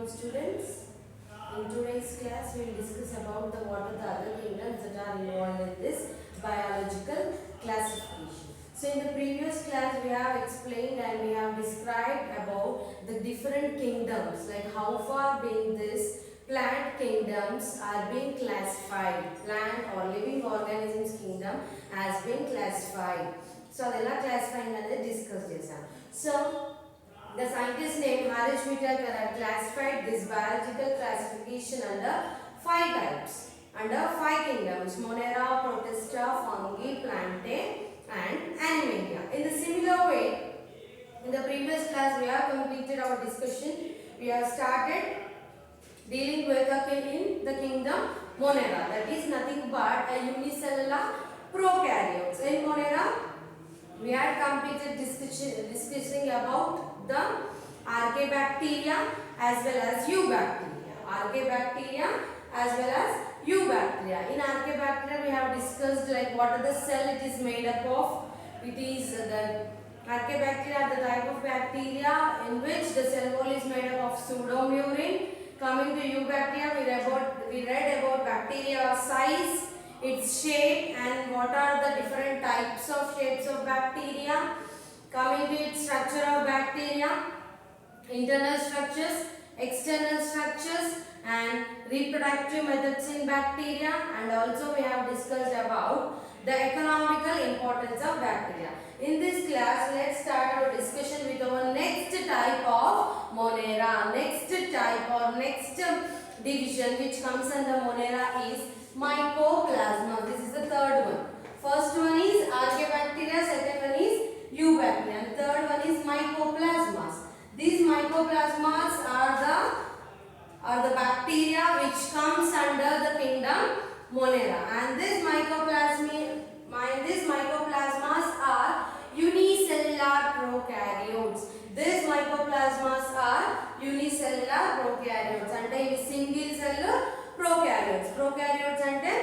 students. In today's class, we will discuss about what are the other kingdoms that are involved in this biological classification. So, in the previous class, we have explained and we have described about the different kingdoms, like how far being this plant kingdoms are being classified. Plant or living organisms kingdom has been classified. So, adella classifying ane discuss chesam. So, the scientist named Harish Whittaker classified this biological classification under 5 types, under 5 kingdoms: Monera, Protista, Fungi, Plantae and Animalia. In the similar way, in the previous class we have completed our discussion. We have started dealing with in the kingdom Monera, that is nothing but a unicellular prokaryotes. In Monera, we had completed discussing about the Archaebacteria as well as Eubacteria. Archaebacteria as well as Eubacteria. In Archaebacteria, we have discussed like what are the cell it is made up of. It is the Archaebacteria are the type of bacteria in which the cell wall is made up of pseudomurine. Coming to Eubacteria, we read about bacteria size, its shape and what are the different types of shapes of bacteria. Coming to its structure of bacteria, internal structures, external structures and reproductive methods in bacteria, and also we have discussed about the economical importance of bacteria. In this class, let's start our discussion with our next type of Monera. Next type or next division which comes under Monera is Mycoplasma. This is the third one. First one is Archaebacteria, second one is Eubacteria, and third one is Mycoplasmas. These Mycoplasmas are the bacteria which comes under the kingdom Monera, and these mycoplasmas are unicellular prokaryotes. These mycoplasmas are unicellular prokaryotes. Ante single cell prokaryotes. Prokaryotes ante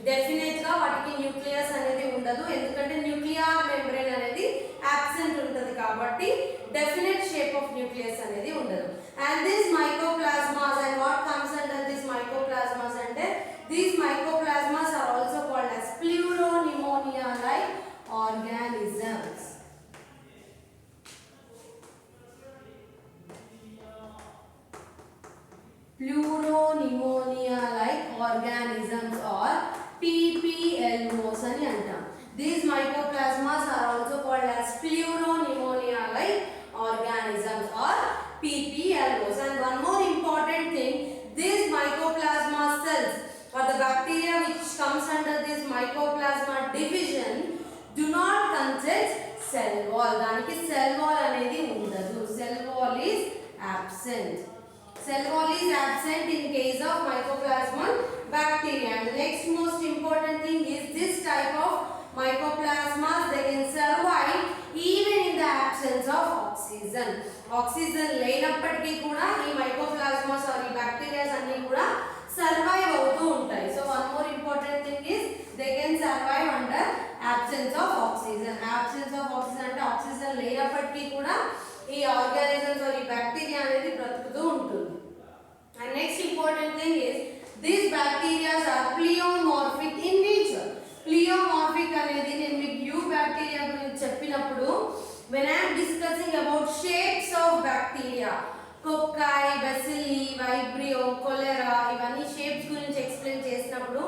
definite గా వాటికి nucleus అనేది ఉండదు, ఎందుకంటే nuclear membrane అనేది absent ఉంటది కాబట్టి definite shape of nucleus అనేది ఉండదు. And these mycoplasmas, and what comes under these mycoplasmas ante these mycoplasmas are also called as pleuropneumonia like organisms. Pleuropneumonia like organisms or PPLOs అని అంటాం. These mycoplasmas are also called as pleuropneumonia like organisms or PPLOs. And one more important thing, these mycoplasma cells or the bacteria which comes under this mycoplasma division do not consist cell wall. దానికి cell wall అనేది ఉండదు. Cell wall is absent. Cell wall is absent in case of Mycoplasma bacteria. And the next most important thing is this type of mycoplasmas, they can survive even in the absence of oxygen. Oxygen లేనప్పటికీ కూడా ఈ mycoplasmas or ఈ bacteria అన్ని కూడా survive అవుతూ ఉంటాయి. So one more important thing is they can survive under absence of oxygen. Absence of oxygen అంటే oxygen లేనప్పటికీ కూడా ఈ organisms or ఈ bacteria అనేది బ్రతుకుతూ ఉంటుంది. And next important thing is these bacteria are pleomorphic in nature. Pleomorphic అనేది నేను మీకు Eubacteria గురించి చెప్పినప్పుడు when I am discussing about shapes of bacteria, cocci, bacilli, vibrio, cholera, ఇవన్నీ షేప్స్ గురించి ఎక్స్ప్లెయిన్ చేసినప్పుడు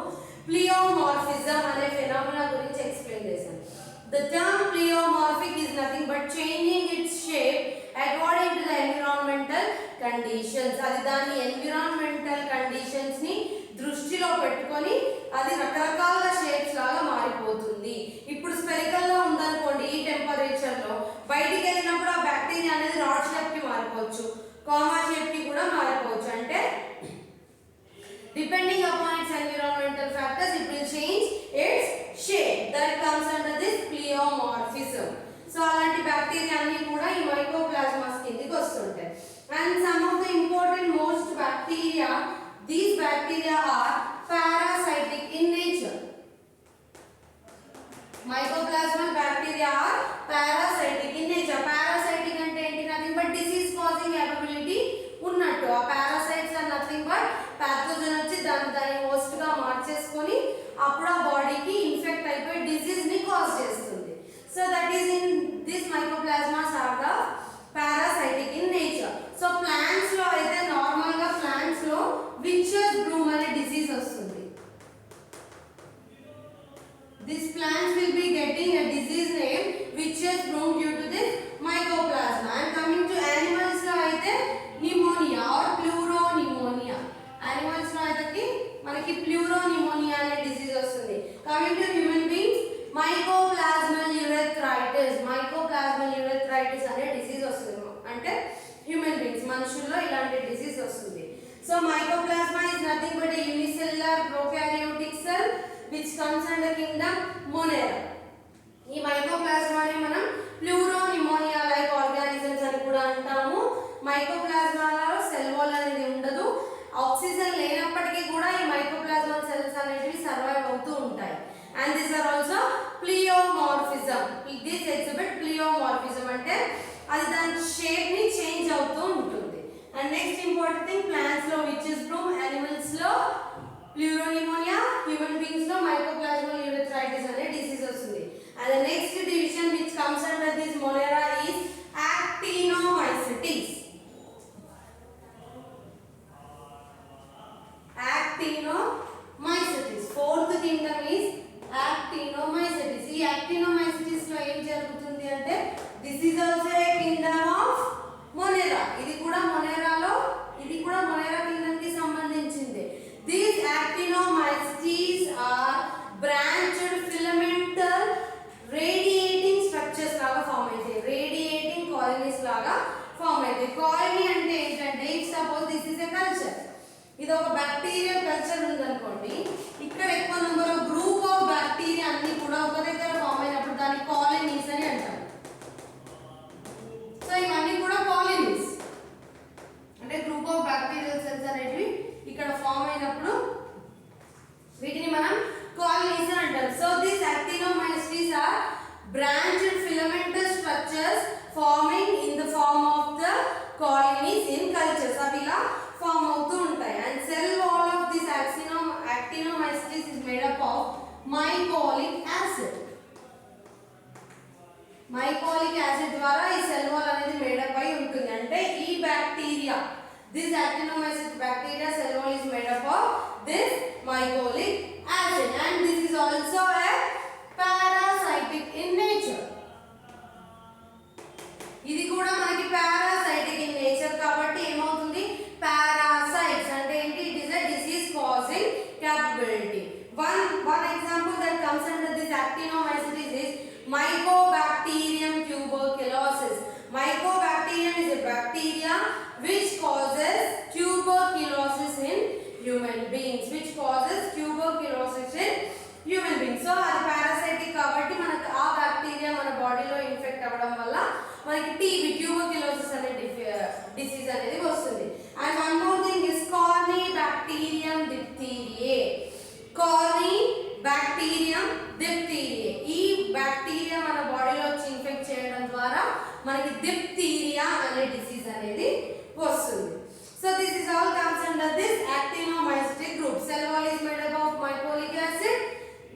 pleomorphism అనే ఫెనామినా గురించి ఎక్స్ప్లెయిన్ చేశాను. The term pleomorphic is nothing but changing its shape according to the environmental conditions. అది దాని environmental conditions ని దృష్టిలో పెట్టుకొని అది రకరకాల షేప్స్ లాగా మారిపోతుంది. ఇప్పుడు స్పెరికల్ గా ఉందనుకోండి, ఈ టెంపరేచర్ లో బయటికి వెళ్ళినప్పుడు ఆ బ్యాక్టీరియా అనేది రాడ్ షేప్ కి మారిపోవచ్చు, కామా షేప్ కి కూడా మారిపోవచ్చు. అంటే depending upon its environmental factors it will change its shape. That comes under this pleomorphism. So అలాంటి బ్యాక్టీరియా అన్ని కూడా ఈ మైకోప్లాస్మాస్ కిందకి వస్తుంటాయి. And some of the important most bacteria, these bacteria are parasitic in nature. Mycoplasmal bacteria are parasitic in nature. Parasitic అంటే ఏంటి? Nothing but disease causing capability ఉన్నట్టు. ఆ parasitic mycoplasmas are the parasitic in nature. So plants లో అయితే normal గా plants లో witch's broom అనే disease వస్తుంది. These plants will be getting a disease named witch's broom due to this mycoplasma. And coming to animals lo aithe pneumonia or pleuropneumonia. Animals lo aithe manaki pleuropneumonia ane disease vastundi. Coming to human beings, mycoplasmal urethritis. Mycoplasmal urethritis ane disease vastundi. Ante human beings manushuల్లో ఇలాంటి disease vastundi. So mycoplasma is nothing but a unicellular prokaryotic cell which comes under kingdom Monera. ఈ మైకోప్లాస్మాని మనం ప్లూరోనిమోనియా like organisms అని కూడా అంటాము. మైకోప్లాస్మాలో cell wall అనేది ఉండదు. Oxygen లేనప్పటికీ కూడా ఈ మైకోప్లాస్మల్ సెల్స్ అనేవి సర్వైవ్ అవుతూ ఉంటాయి. And this are also pleomorphism. This exhibit pleomorphism అంటే అది దాని షేప్ ని చేంజ్ అవుతూ ఉంటుంది. And next important thing, plants లో విచెస్ బ్రూమ్, యానిమల్స్ లో ప్లూరోనిమోనియా, హ్యూమన్ బీయింగ్స్ లో మైకోప్లాస్మల్ యూరెథ్రైటిస్ అనే డిసీజ్ వస్తుంది. And the next division which comes under this Monera is actinomycetes. Actinomycetes. Fourth kingdom is actinomycetes. ఈ actinomycetes లో ఏం జరుగుతుంది అంటే this is also a kingdom of Monera. ఇది కూడా Monera kingdom కి సంబంధించింది. These actinomycetes are branched filamentous radiating structures లాగా ఫామ్ అవుతాయి. రేడియేటింగ్ కాలనీస్ లాగా ఫామ్ అవుతాయి. కాలనీ అంటే ఏంటంటే, if suppose this is a culture, ఇది ఒక బ్యాక్టీరియల్ కల్చర్ ఉందనుకోండి, ఇక్కడ ఎక్కువ number of group of bacteria అన్ని కూడా ఒక దగ్గర ఫామ్ అయినప్పుడు దాన్ని కాలనీస్ అని అంటారు. సో ఇవన్నీ కూడా కాలనీస్ అంటే గ్రూప్ ఆఫ్ బ్యాక్టీరియల్ సెల్స్ అనేవి ఇక్కడ ఫామ్ అయినప్పుడు వీటిని మనం colonies అంటారు. So these actinomycetes are branched filamentous structures forming in the form of the colonies in cultures. అవి ఇలా ఫామ్ అవుతూ ఉంటాయి. And cell wall of this actinomycetes is made up of mycolic acid. mycolic acid ద్వారా ఈ cell wall అనేది made up అయి ఉంటుంది. అంటే ఈ bacteria, this actinomycetes bacteria cell wall is made up of this mycolic acid, and this is also a parasitic in nature. ఇది కూడా మనకి parasitic in nature కాబట్టి ఏమవుతుంది, parasites అంటే ఏంటి, it is a disease causing capability. One example that comes under this actinomycetes is Mycobacterium tuberculosis. Mycobacterium is a bacteria which causes tuberculosis in human beings. So అది parasitic కాబట్టి మనకు ఆ bacteria మన బాడీలో ఇన్ఫెక్ట్ అవ్వడం వల్ల మనకి ట్యూబర్క్యులోసిస్ అనే డిసీజ్ అనేది వస్తుంది. And one more thing is Corynebacterium diphtheriae. Corynebacterium diphtheriae. ఈ బ్యాక్టీరియా మన బాడీలో వచ్చి ఇన్ఫెక్ట్ చేయడం ద్వారా మనకి డిప్థీరియా అనే డిసీజ్ అనేది వస్తుంది. So this is all comes under this actinomycetic group. Cell wall is made up of mycolic acid.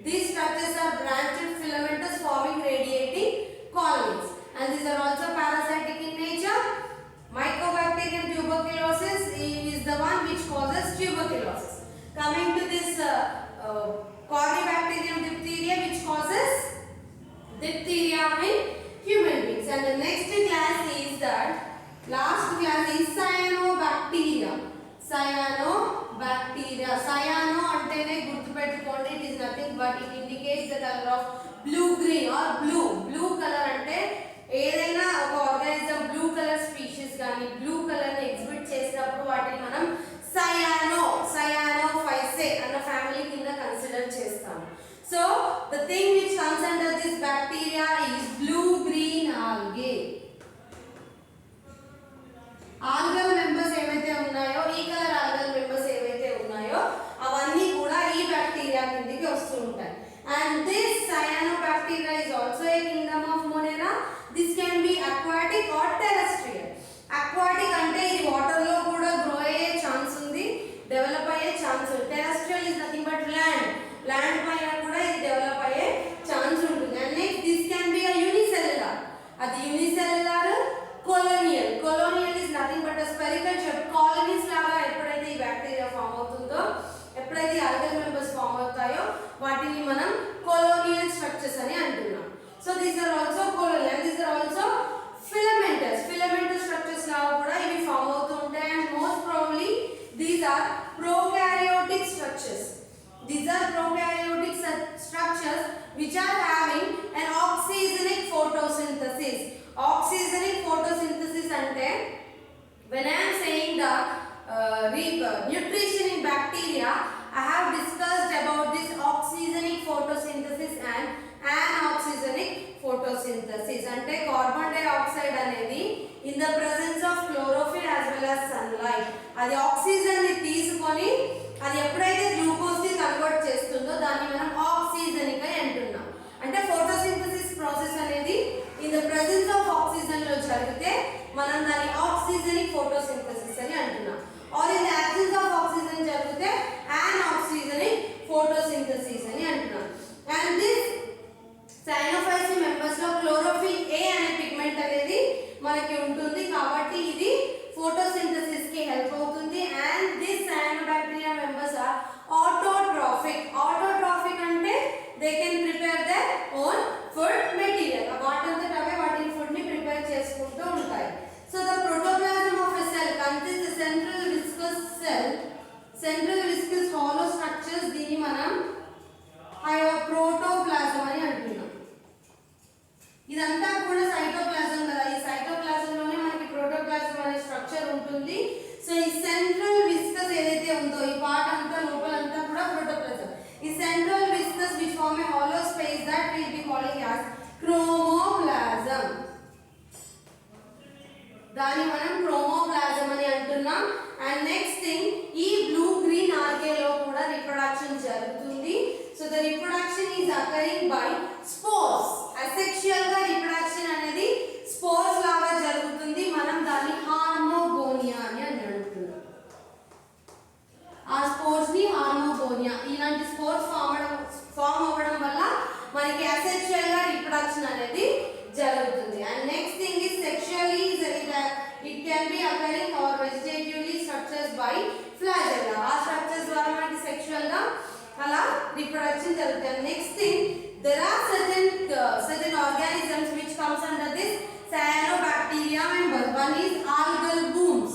These structures are branched filamentous forming radiating colonies, and these are also parasitic in nature. Mycobacterium tuberculosis is the one which causes tuberculosis. Coming to this Corynebacterium diphtheria which causes diphtheria in human beings. And the next class is that last class is cyanobacteria. Cyano antene గుర్తుపెట్టుకోండి, it is nothing but it indicates the color of blue green or blue color అంటే ఏదైనా ఒక organism blue colour species కానీ blue colour ని exhibit చేసినప్పుడు వాటిని మనం Cyanophyceae అన్న ఫ్యామిలీ కింద కన్సిడర్ చేస్తాము. So the thing which comes under this bacteria is blue green algae. Algal members ఏవైతే ఉన్నాయో, ఈ కలర్ ఆల్గల్ మెంబర్స్ ఏవైతే ఉన్నాయో అవన్నీ కూడా ఈ బ్యాక్టీరియా కిందకి వస్తూ ఉంటాయి. And this cyanobacteria is also a these are also colonial and these are also filamentous. Filamentous structures లాగా కూడా ఇవి ఫామ్ అవుతూ ఉంటాయి and most probably these are prokaryotic structures. These are prokaryotic structures which are having an oxygenic photosynthesis. Oxygenic photosynthesis ante when I am saying the nutrition in bacteria, I have discussed about this oxygenic photosynthesis and anoxygenic photosynthesis. Ante carbon dioxide anedi in the presence of chlorophyll as well as sunlight adi oxygen ni తీసుకొని అది ఎప్పుడైతే glucose ని convert చేస్తుందో దాన్ని మనం ఆక్సిజనిక్ అని అంటున్నాం. అంటే ఫోటోసింథసిస్ ప్రాసెస్ అనేది in the presence of oxygen లో జరిగితే మనం దాన్ని ఆక్సిజనిక్ ఫోటోసింథసిస్ అని అంటున్నాం. Or in the absence of oxygen జరిగితే యానాక్సిజనిక్ ఫోటోసింథసిస్ అని అంటున్నాం. అండ్ దిస్ సైనోఫైల్స్ మెంబర్స్ లో క్లోరోఫిల్ ఏ అనే పిగ్మెంట్ అనేది మనకి ఉంటుంది కాబట్టి ఇది photosynthesis ki help avutundi. And this cyanobacteria members are autotrophic. Autotrophic ante they can prepare their own food material. Vaatante ave vaati food ni prepare cheskuntu untayi. So the protoplasm of a cell contains a central viscous cell, central viscous hollow structures. Dini manam protoplasm ani antunnam. ఇదంతా కూడా cytoplasm కదా. ఈ cytoplasm లోనే మనకి protoplasm అనే structure ఉంటుంది. So ఈ central viscous ఏదైతే ఉందో ఈ పార్ట్ అంతా లోపలంతా కూడా ప్రోటోప్లాజం. ఈ central viscous which form a hollow space that will be calling as chromoplasm. దాన్ని మనం క్రోమోప్లాజం అని అంటున్నాం. అండ్ నెక్స్ట్ థింగ్ ఈ బ్లూ గ్రీన్ ఆర్కే లో కూడా రిప్రొడక్షన్ జరుగుతుంది. So the reproduction is occurring by spores. Asexual గా రిప్రొడక్షన్ అనేది స్పోర్స్ లాగా జరుగుతుంది. మనం దాన్ని హార్మోగోనియా అని అంటున్నాం. ఆ స్పోర్స్ ని హార్మోగోనియా. ఇలాంటి స్పోర్స్ ఫామ్ అవ్వడం వల్ల మనకి అసెక్షువల్ గా రిప్రొడక్షన్ అనేది జరుగుతుంది. And next thing is sexually it can be occurring or vegetatively structures by flagella. ఆ స్ట్రక్చర్స్ ద్వారా మనకి సెక్షువల్ గా అలా రిప్రొడక్షన్ జరుగుతుంది. Next thing there are certain organisms which comes under this cyanobacteria member. One is algal blooms.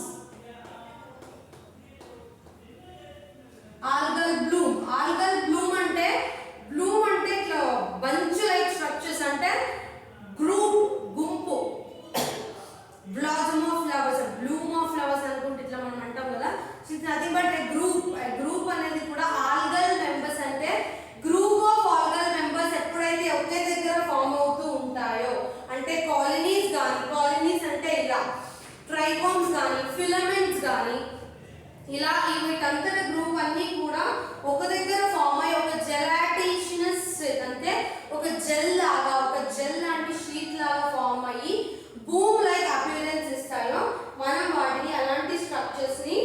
Algal bloom. Algal bloom అంటే ఇట్లా bunch like structures అంటే group గుంపు. blossom of flowers, bloom of flowers అనుకుంటే ఇట్లా మనం అంటాం కదా. So it's nothing but A group అనేది కూడా ఆల్గల్ మెంబర్స్. అంటే గ్రూప్ ఆఫ్ ఆల్గల్ మెంబర్స్ ఎప్పుడైతే ఒకే దగ్గర ఫామ్ అవుతూ ఉంటాయో అంటే కాలనీస్ కానీ, కాలనీస్ అంటే ఇలా ట్రైకోమ్స్ కానీ ఫిలమెంట్స్ కానీ ఇలా వీటంతటి గ్రూప్ అన్నీ కూడా ఒక దగ్గర ఫామ్ అయ్యి ఒక జెలాటిషనస్ అంటే ఒక జెల్ లాగా, ఒక జెల్ లాంటి షీట్ లాగా ఫామ్ అయ్యి బూమ్ లైక్ అపియరెన్స్ ఇస్తాయో మనం వాటిని అలాంటి స్ట్రక్చర్స్ ని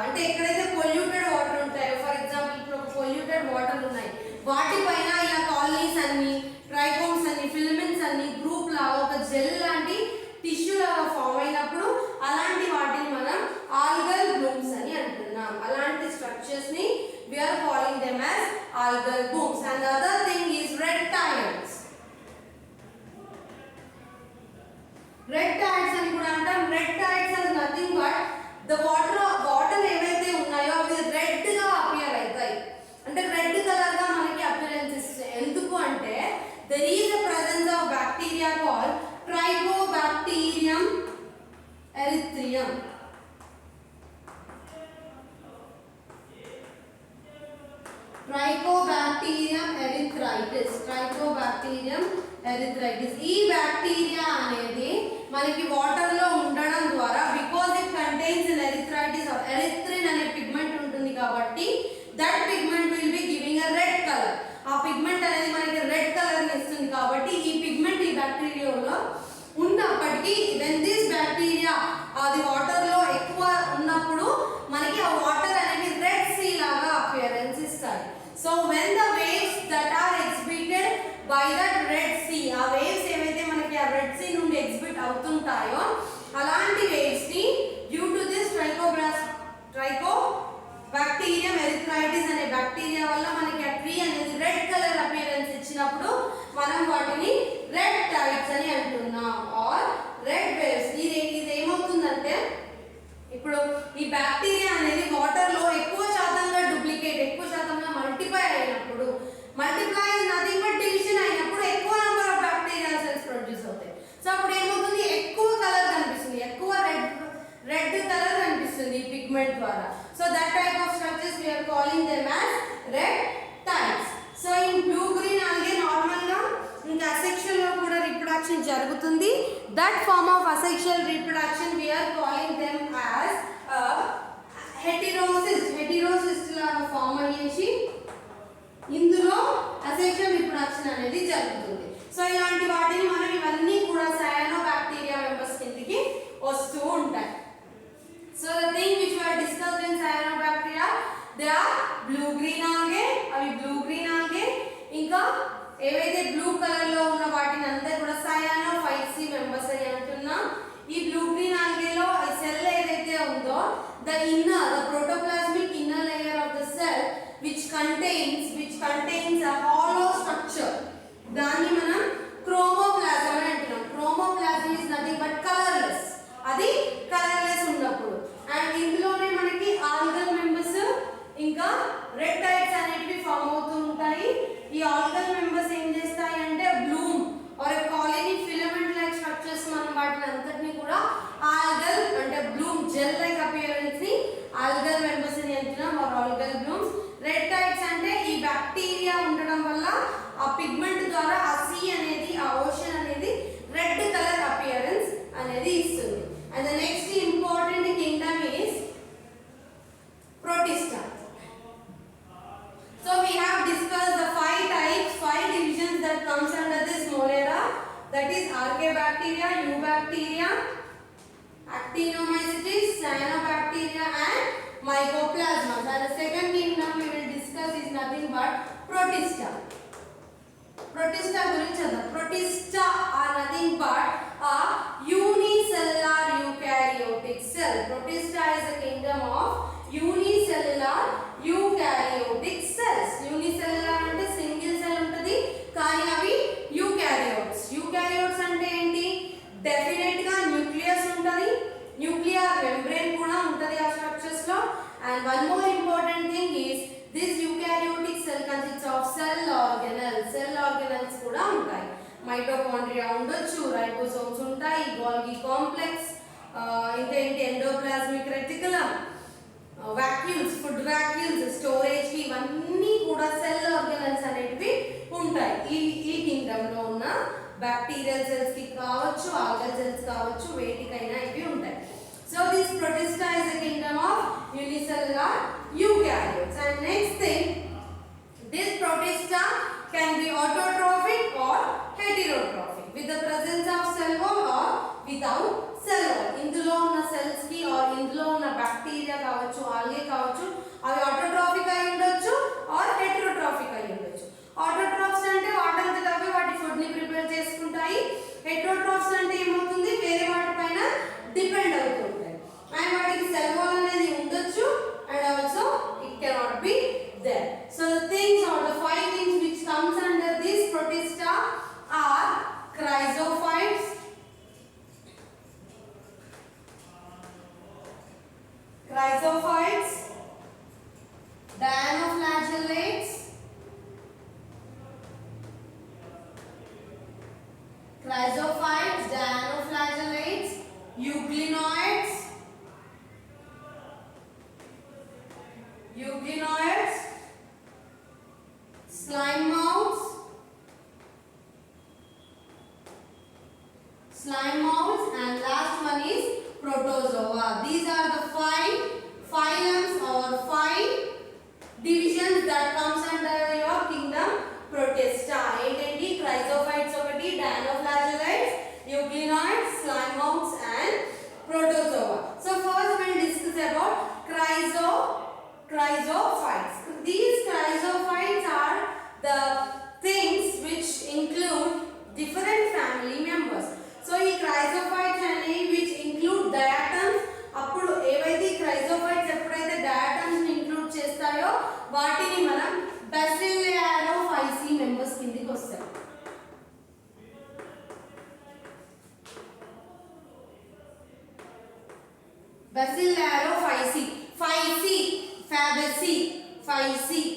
అంటే ఎక్కడైతే పొల్యూటెడ్ వాటర్ ఉంటాయో, ఫర్ ఎగ్జాంపుల్ ఇప్పుడు ఒక పొల్యూటెడ్ వాటర్ ఉన్నాయి వాటిపైన ఇలా కాలనీస్ అన్ని, ట్రైకోమ్స్ అన్ని, ఫిలమెంట్స్ అన్ని గ్రూప్ లాగా ఒక జెల్ లాంటి టిష్యూ లాగా ఫామ్ అయినప్పుడు అలాంటి వాటిని మనం ఆల్గల్ బ్లూమ్స్ అని అంటున్నాం. అలాంటి స్ట్రక్చర్స్ ని we are calling them as algal blooms. And the other thing is reptiles. Reptiles అని కూడా అంటాం. reptiles are nothing but the water ఏవైతే ఉన్నాయో అవి రెడ్ గా అపియర్ అవుతాయి. అంటే రెడ్ కలర్ గా మనకి అపియరెన్స్ ఇస్తాయి. ఎందుకు అంటే there is a presence of bacteria called Tricobacterium erythraeum. Tricobacterium erythritis. Tricobacterium erythritis. ఈ బ్యాక్టీరియా అనేది మనకి వాటర్ లో ఉండడం ద్వారా because it contains an erythritis or erythrin అనే పిగ్మెంట్ ఉంటుంది కాబట్టి that pigment will be giving a red color. ఆ పిగ్మెంట్ అనేది మనకి రెడ్ కలర్ ని ఇస్తుంది కాబట్టి ఈ పిగ్మెంట్ ఈ బ్యాక్టీరియాలో ఉన్నప్పటికీ when this bacteria అది వాటర్ లో ఎక్కువ ఉన్నప్పుడు మనకి ఆ వాటర్ అనేది రెడ్ సీ లాగా అపియరెన్స్ ఇస్తాయి. So when the waves that are exhibited by that red sea, ఆ waves ఏవైతే మనకి ఆ రెడ్ సీ నుండి ఎగ్జిబిట్ అవుతుంటాయో అలాంటి waves ని due to this Tricobacterium erythritis అనే బ్యాక్టీరియా వల్ల మనకి ఆ ట్రీ అనేది red colour calling them as red tides. So in blue green algae normal గా ఇంకా asexual లో కూడా reproduction జరుగుతుంది. That form of asexual reproduction we are calling them as heterocyst. Heterocyst లాగా ఫామ్ అయ్యేసి ఇందులో asexual reproduction అనేది జరుగుతుంది. సో ఇలాంటి వాటిని మనం ఇవన్నీ కూడా cyanobacteria members కిందకి వస్తూ ఉంటాయి. So the thing which we are discussed in cyanobacteria, they are blue green algae. అవి blue green algae. ఇంకా ఏవైతే బ్లూ కలర్ లో ఉన్న వాటిని అంతా కూడా cyanophytes మెంబర్స్ అని అంటున్నాం. ఈ బ్లూ గ్రీన్ algae లో ఈ సెల్ ఏదైతే ఉందో the protoplasmic inner layer of the cell which contains a hollow structure, దాన్ని మనం క్రోమోప్లాజం అని అంటున్నాం. Chromoplasm is nothing but colorless. అది కలర్లెస్ ఉన్నప్పుడు. అండ్ ఇందులోనే మనకి ఆల్గల్ మెంబర్స్ ఇంకా రెడ్ టైడ్స్ అనేటివి ఫామ్ అవుతూ ఉంటాయి. ఈ ఆల్గల్ మెంబర్స్ ఏం చేస్తాయి అంటే bloom or colony filament like structures మనం వాటిని అంతటిని కూడా ఆల్గల్ అంటే బ్లూమ్ జెల్ లైక్ అపియరెన్స్ ని ఆల్గల్ మెంబర్స్ అని అంటున్నాం or algal blooms. Red tides అంటే ఈ బ్యాక్టీరియా ఉండడం వల్ల ఆ పిగ్మెంట్ ద్వారా ఆ సీ అనేది ఆ ఓషన్ అనేది రెడ్ కలర్ అపియరెన్స్ అనేది ఇస్తుంది. And the next important kingdom is Protista. So we have discussed the 5 divisions that comes under this Molera, that is Archaebacteria, Eubacteria, Actinomycetes, Cyanobacteria and Mycoplasma. And the second kingdom we will discuss is nothing but Protista. Protista gurinchi chadam. Protista are nothing but a unicellular eukaryotic cell. Protista is a kingdom of unicellular eukaryotic cells. Unicellular ante single cell untadi కానీ అవి eukaryotes. Eukaryotes అంటే ఏంటి? Definite గా nucleus ఉంటది, nuclear membrane కూడా ఉంటది ఆ structures లో. And one more important thing is this eukaryotic cell consists of cell organelles. Cell organelles కూడా ఉంటాయి. మైటోకాండ్రియా ఉండొచ్చు, రైబోసోమ్స్ ఉంటాయి, గోల్గి కాంప్లెక్స్, ఇంకా ఏంటి endoplasmic reticulum, vacuoles, food vacuoles, storage కి ఇవన్నీ కూడా సెల్ ఆర్గనల్స్ అనేటివి ఉంటాయి. ఈ కింగ్డమ్ లో ఉన్న బ్యాక్టీరియల్ సెల్స్ కి కావచ్చు, ఆల్గల్ సెల్స్ కావచ్చు, వేటికైనా ఇవి ఉంటాయి. So this Protista is a kingdom of unicellular eukaryotes. And next thing, this Protista can be autotrophic or heterotrophic with the presence of cell wall or without cell wall. ఇందులో ఉన్న cells కి are ఇందులో ఉన్న bacteria కావచ్చు, algae కావచ్చు, అవి autotrophic అయి ఉండొచ్చు ఆర్ హెటెరోట్రోఫిక్ అయి ఉండొచ్చు. ఆటోట్రోఫ్స్ అంటే వాటంతట అవే వాటి ఫుడ్ ని ప్రిపేర్ చేసుకుంటాయి. హెటెరోట్రోఫ్స్ అంటే ఏమవుతుంది, వేరే వాటి పైన డిపెండ్ అవుతూ ఉంటాయి. అండ్ వాటికి సెల్ వాల్ అనేది ఉండొచ్చు and also it cannot be there. So the things are the 5 things which comes under this Protista are chrysophytes, dinoflagellates, euglenoids, slime mouths, and last one is protozoa. These are the 5 phylums or 5 divisions that comes under your kingdom Protista. ఏంటండి? Chrysophytes ఒకటి, dinoflagellates, euglenoids, slime mouths and protozoa. So first we will discuss about chrysophytes. These chrysophytes are the things which include different family members. So ఈ chrysophytes అనేవి which include diatoms. అప్పుడు ఏవైతే chrysophytes ఎప్పుడైతే diatoms ని include చేస్తాయో వాటిని మనం Basilarophytes members కిందకి వస్తాయి. Basilarophytes, Fabaceae,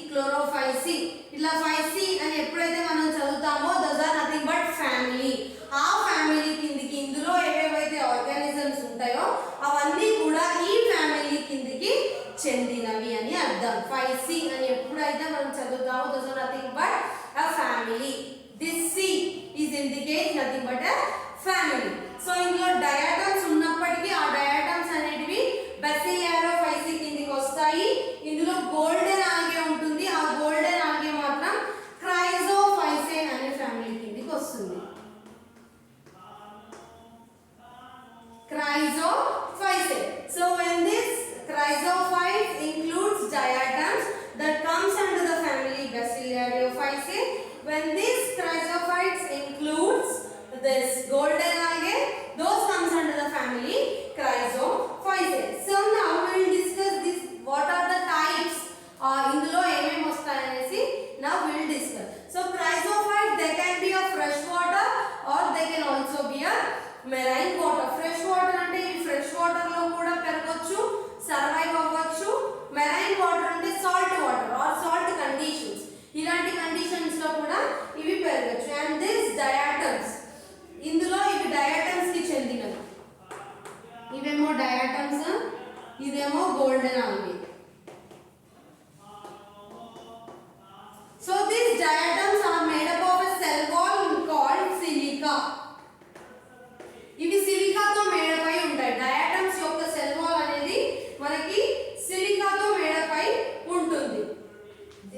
Chlorophyceae, ఇట్లా Phyceae అని ఎప్పుడైతే మనం చదువుతామో those are nothing but family. ఆ ఫ్యామిలీ కిందకి ఇందులో ఏవేవైతే ఆర్గానిజమ్స్ ఉంటాయో అవన్నీ కూడా ఈ ఫ్యామిలీ కిందకి చెందినవి అని అర్థం. Phyceae Chrysophyte. So when this chrysophyte includes diatoms that comes under the family Basidiophyceae. When this chrysophytes includes this golden algae, those comes under the family Chrysophyceae. So now we will discuss this. What are the types? Indulo emem vastayanesi now we will discuss. So chrysophytes, they can be of fresh water or they can also be a marine water. Fresh water ante fresh water lo kuda pergochu, survive avvachu. Marine water ante salt water or salt conditions. ఇలాంటి conditions లో కూడా ఇవి పెరగచ్చు. And this diatoms, ఇందులో ఇవి diatoms కి చెందినవి. ఇవేమో diatoms, ఇదేమో golden algae. So these diatoms are made up of a cell wall called silica. ఇవి సిలికాతో మేడప్ అయి ఉంటాయి. డయాటమ్స్ యొక్క సెల్ వాల్ అనేది మనకి సిలికాతో మేడప్ అయి ఉంటుంది.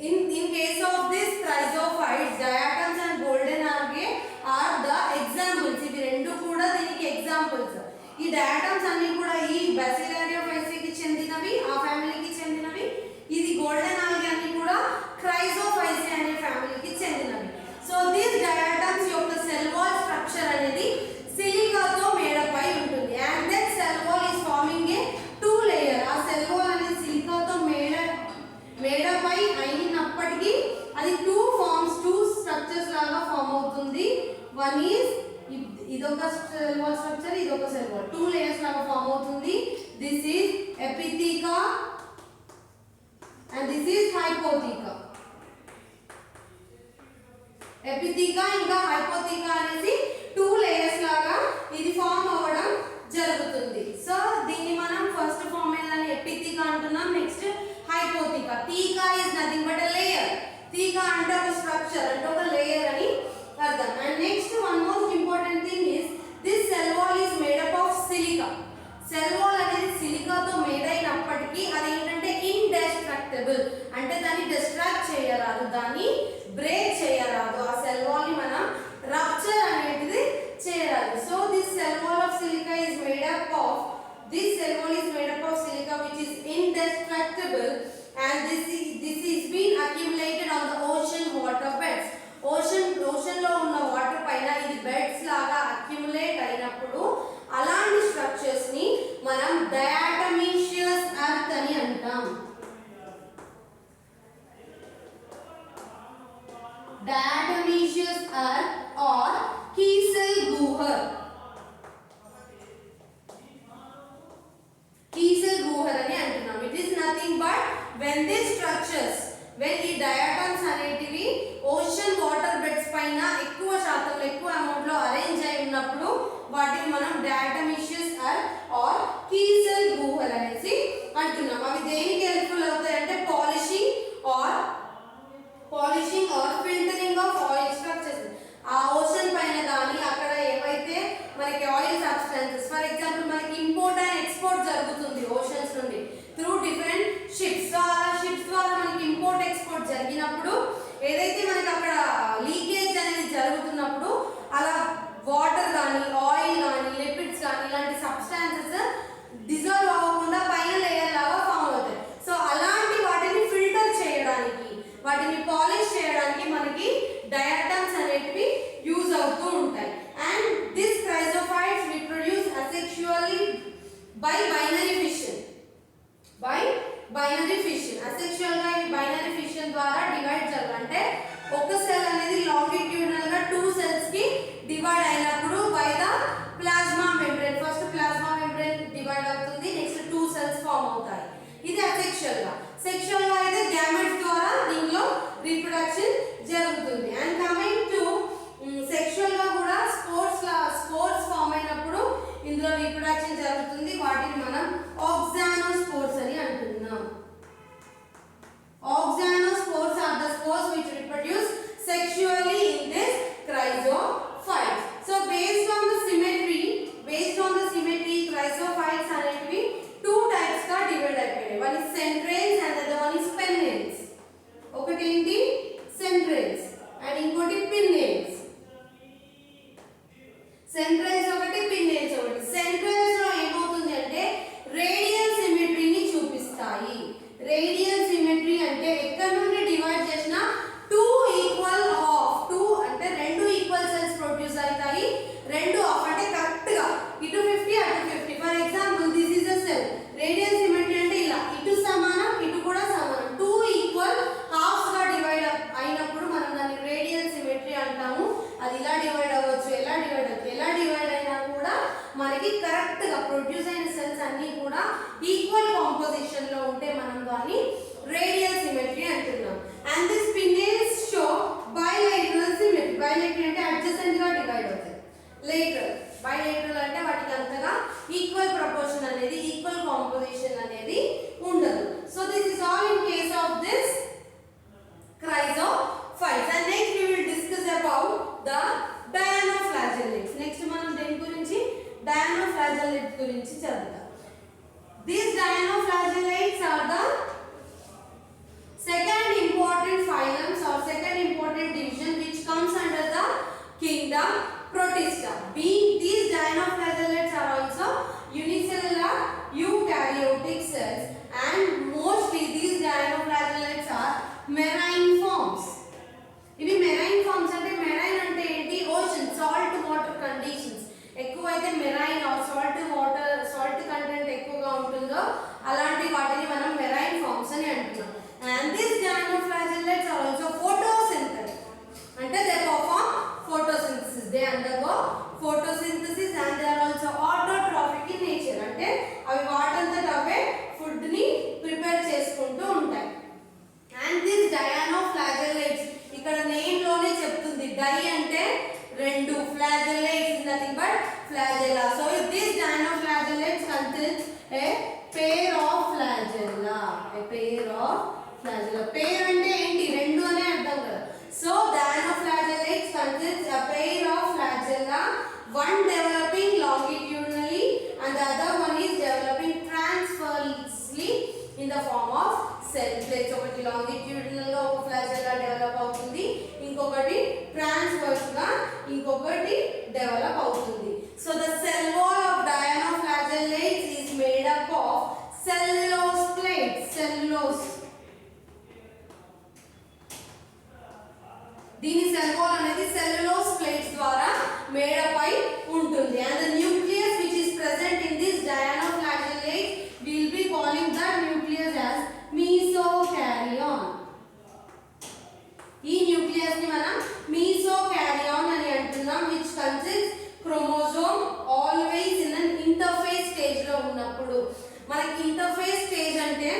In case of this chrysophytes, diatoms and golden algae are the examples. ఇవి రెండు కూడా దీనికి ఎగ్జాంపుల్స్. ఈ డయాటమ్స్ అన్ని కూడా ఈ Basidiophyceae కి చెందినవి, ఆ ఫ్యామిలీకి చెందినవి. ఇది గోల్డెన్ ఆల్గే అన్ని కూడా Chrysophyceae అనే ఫ్యామిలీకి చెందినవి. సో దీస్ డయాటమ్స్ యొక్క సెల్ వాల్ స్ట్రక్చర్ అనేది సిలికాతో మేడప్ అయి ఉంటుంది. And that cell wall is forming a two layer. ఆ సెల్ వాల్ అనేది సిలికాతో మేడప్ అయినప్పటికీ అది టూ స్ట్రక్చర్స్ లాగా ఫామ్ అవుతుంది. వన్ ఈజ్ ఇదొక సెల్ వాల్ స్ట్రక్చర్, ఇదొక సెల్ వాల్, టూ లేయర్స్ లాగా ఫామ్ అవుతుంది. This is epitheca and this is hypotheca. Epitheca ఇంకా హైపోథీకా అనేసి టూ లేయర్స్ లాగా ఇది ఫామ్ అవ్వడం జరుగుతుంది. సో దీన్ని మనం ఫస్ట్ ఫామ్ అయ్యేదాన్ని ఎపిథీకా అంటున్నాం. Next hypotheca. Theca is nothing but a layer. Theca అంటే ఒక స్ట్రక్చర్, అంటే ఒక లేయర్ అని అర్థం. And next one most important thing is this cell wall is made up of silica. Cell wall అనేది సిలికాతో మేడ్ అయినప్పటికీ అది ఏంటంటే ఇండెస్ట్రక్టబుల్, అంటే దాన్ని డిస్ట్రాక్ట్ చేయరాదు, దాన్ని బ్రేక్ చేయరాదు. ఆ సెల్ వాల్ ని మనం రప్చర్ అనేది చేయరాదు. So this cell wall of silica is made up of silica which is indestructible, and this is been accumulated on the ocean water beds. ocean లో ఉన్న వాటర్ పైన ఇది బెడ్స్ లాగా అక్యుములేట్ అయినప్పుడు అలాంటి స్ట్రక్చర్స్ ని మనం డయాటమీషియస్ ఎర్త్ అని అంటాం. డయాటమీషియస్ ఎర్త్ ఆర్ కీసెల్గుహర్. కీసెల్గుహర్ అని అంటున్నాం. It is nothing but when these structures, when ఈ డయాటమ్స్ అనేటివి ఓషన్ వాటర్ బెడ్స్ పైన ఎక్కువ శాతంలో ఎక్కువ అమౌంట్ లో అరేంజ్ అయి ఉన్నప్పుడు వాటిని మనం డయాటమీషియస్ ఎర్త్ ఆర్ కీసెల్గుహర్ అనేసి అంటున్నాం. అవి దేనికి హెల్ప్ఫుల్ అవుతాయి అంటే polishing or filtering of oil structures. ఆ ఓషన్ పైన కానీ అక్కడ ఏవైతే మనకి ఆయిల్ సబ్స్టెన్సెస్, ఫర్ ఎగ్జాంపుల్ మనకి ఇంపోర్ట్ అండ్ ఎక్స్పోర్ట్ జరుగుతుంది ఓషన్స్ నుండి త్రూ డిఫరెంట్ షిప్స్. సో అలా షిప్స్ ద్వారా మనకి ఇంపోర్ట్ ఎక్స్పోర్ట్ జరిగినప్పుడు ఏదైతే మనకి అక్కడ లీకేజ్ అనేది జరుగుతున్నప్పుడు అలా వాటర్ కానీ ఆయిల్ కానీ లిపిడ్స్ కానీ ఇలాంటి సబ్స్టాన్సెస్ డిజాల్వ్ అవ్వకుండా పైన లేయర్ లాగా ఫామ్ అవుతాయి. సో అలాంటి వాటిని ఫిల్టర్ చేయడానికి, వాటిని పాలిష్ చేయడానికి మనకి డయాటమ్స్ అనేటివి యూజ్ అవుతూ ఉంటాయి. And this chrysophytes reproduce asexually by binary fission. Asexual గా ఈ బైనరీ ఫిషన్ ద్వారా డివైడ్ జరగాలంటే ఒక సెల్ అనేది లాంగిట్యూడినల్ గా టూ సెల్స్ కి డివైడ్ అయినప్పుడు by the plasma membrane. First plasma membrane divide అవుతుంది, నెక్స్ట్ టూ సెల్స్ ఫామ్ అవుతాయి. ఇది అసెక్షువల్ గా. సెక్షువల్ గా అయితే గ్యామెట్స్ ద్వారా దీనిలో రీప్రొడక్షన్ జరుగుతుంది. అండ్ కమింగ్ టు సెక్షువల్ గా కూడా స్పోర్ట్స్ ఫామ్ అయినప్పుడు ఇందులో రీప్రొడక్షన్ జరుగుతుంది. వాటిని మనం ఆక్సానోస్పోర్స్ అని అంటున్నాం. Oxanospores are the spores which reproduce sexually in this chrysophytes. So based on the symmetry, chrysophytes అనేటివి two types గా డివైడ్ అయిపోయాయి. One is centrales and the other one is pinnales. ఒకటి ఏంటి centrales and ఇంకోటి pinnales. Centrales ఒకటి, pinnales ఒకటి. Centrales లో మనకి కరెక్ట్ గా ప్రొడ్యూస్ అయిన సెల్స్ అన్ని కూడా ఈక్వల్ కాంపోజిషన్ లో ఉంటే మనం దాన్ని రేడియల్ సిమెట్రీ అంటున్నాం. And the spindles show bilateral symmetry. Bilateral అంటే అడ్జసెంట్ గా డివైడ్ అవుతాయి. లేటరల్ బైలేటరల్ అంటే వాటికి అంతగా ఈక్వల్ ప్రపోర్షన్ అనేది ఈక్వల్ కాంపోజిషన్ అనేది ఉండదు. So this is all in case of this chrysophytes. And next we will discuss about the dianoflagellates. Next మనం దేని గురించి dianoflagellates గురించి చదువుతాం. These dianoflagellates are the second important phylums or second important division which comes under the kingdom Protista. These dianoflagellates are also unicellular eukaryotic cells and mostly these dianoflagellates are marine forms. ఇవి marine forms అంటే marine అంటే ఏంటి ocean salt water conditions ఎక్కువైతే marine are salt content ఎక్కువగా ఉంటుందో అలాంటి వాటిని మనం మెరైన్ ఫార్మ్స్ అని అంటున్నాం. And this dianoflagellates are also photosynthetic అంటే they perform photosynthesis. They undergo photosynthesis and they are also autotrophic in nature అంటే అవి వాటంతట అవే ఫుడ్ ని ప్రిపేర్ చేసుకుంటూ ఉంటాయి. అండ్ దిస్ dianoflagellates ఇక్కడ నేమ్ లోనే చెప్తుంది డై అంటే రెండు flagellates is nothing but flagella. So this dianoflagellates contains a pair of flagella. A pair of flagella. pair అంటే ఏంటి రెండు అనే అర్థం కదా. So dianoflagellates contains a pair of flagella, one developing longitudinally and the other one is developing transversely in the form of cell plates. ఒకటి longitudinal గా ఒక flagella develop అవుతుంది, ఇంకొకటి transverse గా ఇంకొకటి డెవలప్ అవుతుంది. So the cell wall of dianoflagellates is made up of cellulose plates. Cellulose దీని cell wall అనేది సెల్యులోస్ ప్లేట్స్ ద్వారా మేడ్ అప్ అయి ఉంటుంది. And the nucleus which is present in this dianoflagellate we'll be calling the nucleus as mesokaryon. ఈ nucleus ని మనం mesokaryon అని అంటున్నాం which consists chromosome always in an interphase stage లో ఉన్నప్పుడు. మనకి ఇంటర్ఫేస్ స్టేజ్ అంటే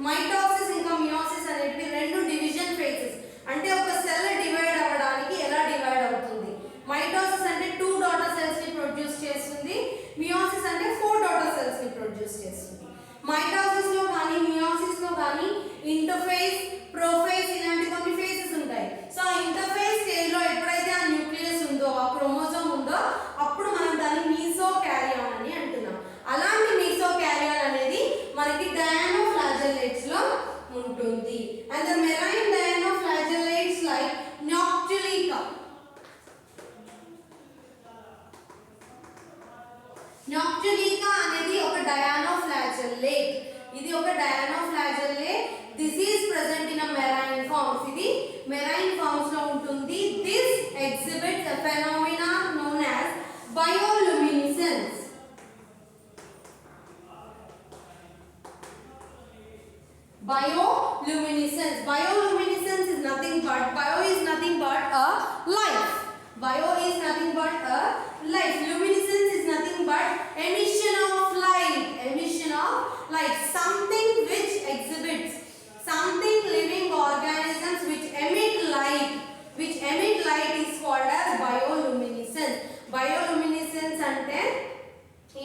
మైటోసిస్ ఇంకా మియోసిస్ అనేటివి రెండు డివిజన్ ఫేజెస్. అంటే ఒక సెల్ డివైడ్ అవ్వడానికి ఎలా డివైడ్ అవుతుంది. మైటోసిస్ అంటే 2 డాటర్ సెల్స్ ని ప్రొడ్యూస్ చేస్తుంది, మియోసిస్ అంటే 4 డాటర్ సెల్స్ ని ప్రొడ్యూస్ చేస్తుంది. మైటోసిస్ లో కానీ మియోసిస్ లో కానీ ఇంటర్ఫేస్ ప్రోఫేస్ ఇలాంటి కొన్ని ఫేజెస్ ఉంటాయి. సో ఆ ఇంటర్ఫేస్ స్టేజ్ లో ఎప్పుడైతే ఆ న్యూక్లియస్ ఉందో ఆ క్రోమోజోమ్ ఉందో అప్పుడు మనం దాన్ని మీసోకారియాన్ అని అంటున్నాం. అలాంటి మీసోకారియాన్ అనేది మనకి dianoflagellates లో ఉంటుంది. And the marine dianoflagellates like Noctulica. Noctulica అనేది ఒక dianoflagellate. ఇది ఒక dianoflagellate. This is present in a marine forms. ఇది marine forms లో ఉంటుంది. This exhibits a phenomena known as bioluminescence. Bioluminescence. Bioluminescence is nothing but bio is nothing but a life. Bio is nothing but a life. Luminescence is nothing but emission